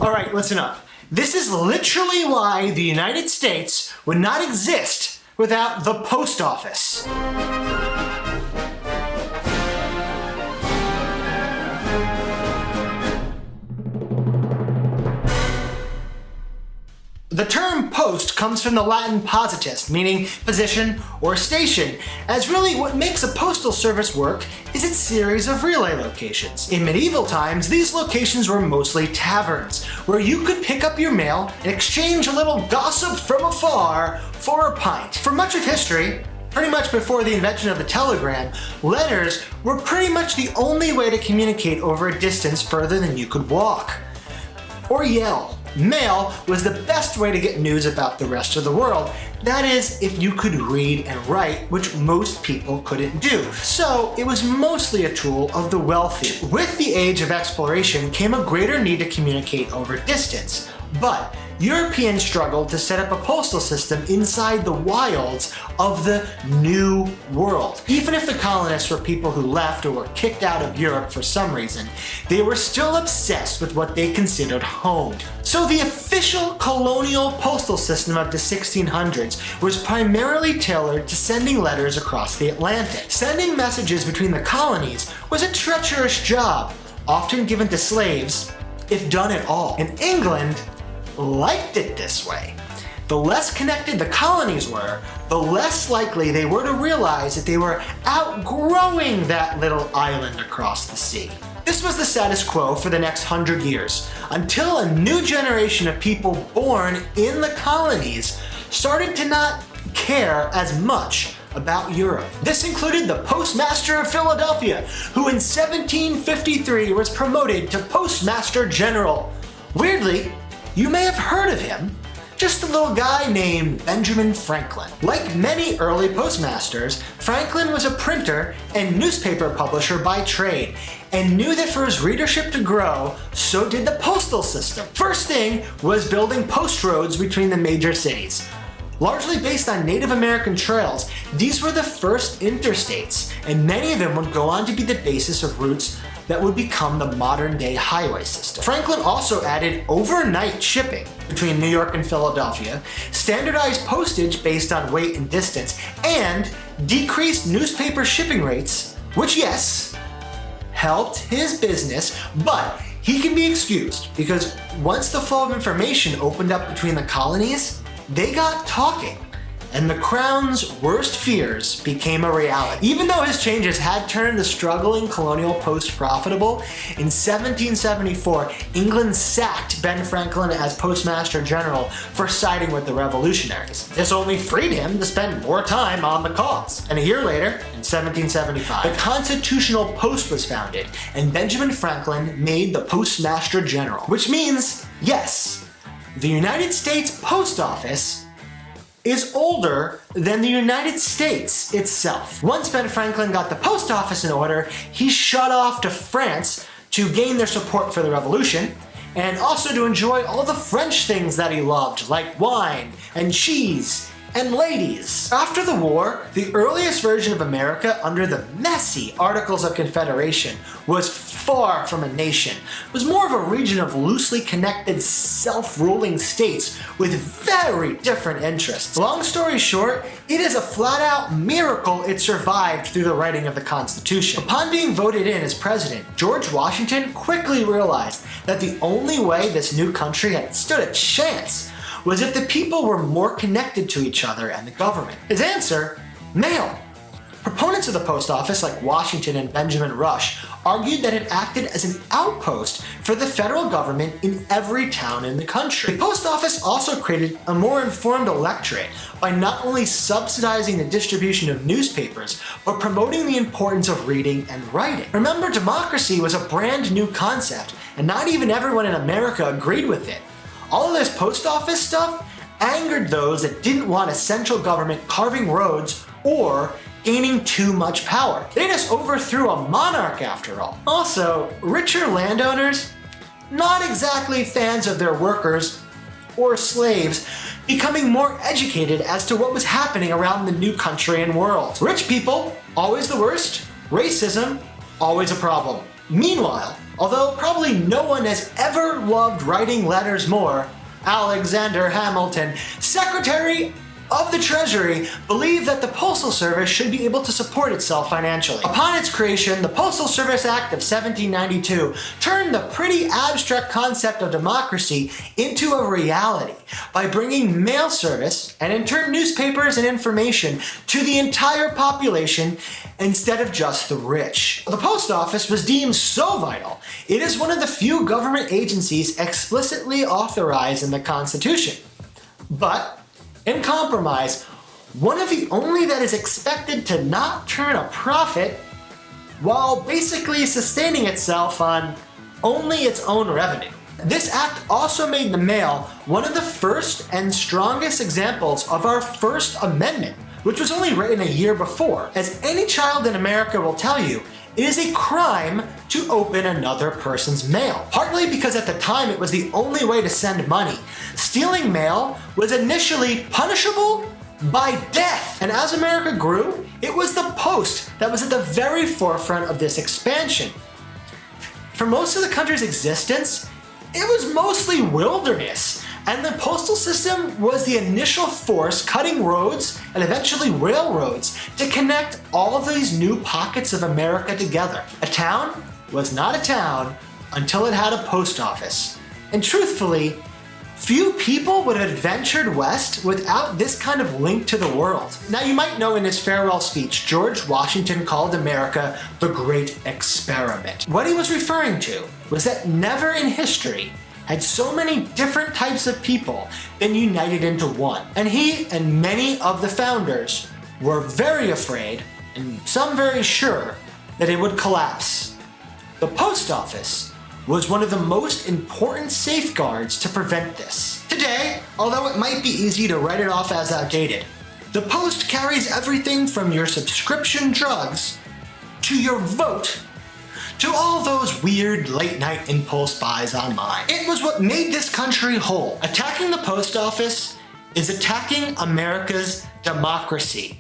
Alright, listen up. This is literally why the United States would not exist without the post office. The term post comes from the Latin positus, meaning position or station, as really what makes a postal service work is its series of relay locations. In medieval times, these locations were mostly taverns, where you could pick up your mail and exchange a little gossip from afar for a pint. For much of history, pretty much before the invention of the telegram, letters were pretty much the only way to communicate over a distance further than you could walk. Or yell. Mail was the best way to get news about the rest of the world. That is, if you could read and write, which most people couldn't do. So it was mostly a tool of the wealthy. With the age of exploration came a greater need to communicate over distance. But Europeans struggled to set up a postal system inside the wilds of the New World. Even if the colonists were people who left or were kicked out of Europe for some reason, they were still obsessed with what they considered home. So the official colonial postal system of the 1600s was primarily tailored to sending letters across the Atlantic. Sending messages between the colonies was a treacherous job, often given to slaves, if done at all. And England liked it this way. The less connected the colonies were, the less likely they were to realize that they were outgrowing that little island across the sea. This was the status quo for the next 100 years, until a new generation of people born in the colonies started to not care as much about Europe. This included the Postmaster of Philadelphia, who in 1753 was promoted to Postmaster General. Weirdly, you may have heard of him, just a little guy named Benjamin Franklin. Like many early postmasters, Franklin was a printer and newspaper publisher by trade, and knew that for his readership to grow, so did the postal system. First thing was building post roads between the major cities. Largely based on Native American trails, these were the first interstates, and many of them would go on to be the basis of routes that would become the modern-day highway system. Franklin also added overnight shipping between New York and Philadelphia, standardized postage based on weight and distance, and decreased newspaper shipping rates, which, yes, helped his business, but he can be excused because once the flow of information opened up between the colonies, they got talking, and the Crown's worst fears became a reality. Even though his changes had turned the struggling colonial post profitable, in 1774, England sacked Ben Franklin as Postmaster General for siding with the revolutionaries. This only freed him to spend more time on the cause. And a year later, in 1775, the Constitutional Post was founded, and Benjamin Franklin made the Postmaster General. Which means, yes, the United States Post Office is older than the United States itself. Once Ben Franklin got the post office in order, he shot off to France to gain their support for the revolution, and also to enjoy all the French things that he loved, like wine and cheese and ladies. After the war, the earliest version of America under the messy Articles of Confederation was far from a nation. It was more of a region of loosely connected, self-ruling states with very different interests. Long story short, it is a flat-out miracle it survived through the writing of the Constitution. Upon being voted in as president, George Washington quickly realized that the only way this new country had stood a chance was if the people were more connected to each other and the government. His answer? Mail. Proponents of the post office, like Washington and Benjamin Rush, argued that it acted as an outpost for the federal government in every town in the country. The post office also created a more informed electorate by not only subsidizing the distribution of newspapers, but promoting the importance of reading and writing. Remember, democracy was a brand new concept, and not even everyone in America agreed with it. All of this post office stuff angered those that didn't want a central government carving roads or gaining too much power. They just overthrew a monarch after all. Also, richer landowners, not exactly fans of their workers or slaves becoming more educated as to what was happening around the new country and world. Rich people, always the worst. Racism, always a problem. Meanwhile, Although probably no one has ever loved writing letters more, Alexander Hamilton, Secretary of the Treasury, believed that the Postal Service should be able to support itself financially. Upon its creation, the Postal Service Act of 1792 turned the pretty abstract concept of democracy into a reality by bringing mail service, and in turn newspapers and information, to the entire population instead of just the rich. The post office was deemed so vital, it is one of the few government agencies explicitly authorized in the Constitution. But in compromise, one of the only that is expected to not turn a profit while basically sustaining itself on only its own revenue. This act also made the mail one of the first and strongest examples of our First Amendment, which was only written a year before. As any child in America will tell you, it is a crime to open another person's mail. Partly because at the time it was the only way to send money. Stealing mail was initially punishable by death. And as America grew, it was the post that was at the very forefront of this expansion. For most of the country's existence, it was mostly wilderness. And the postal system was the initial force cutting roads and eventually railroads to connect all of these new pockets of America together. A town was not a town until it had a post office. And truthfully, few people would have ventured west without this kind of link to the world. Now you might know in his farewell speech, George Washington called America the Great Experiment. What he was referring to was that never in history had so many different types of people been united into one. And he and many of the founders were very afraid, and some very sure, that it would collapse. The post office was one of the most important safeguards to prevent this. Today, although it might be easy to write it off as outdated, the post carries everything from your subscription drugs to your vote to all those weird late-night impulse buys online. It was what made this country whole. Attacking the post office is attacking America's democracy.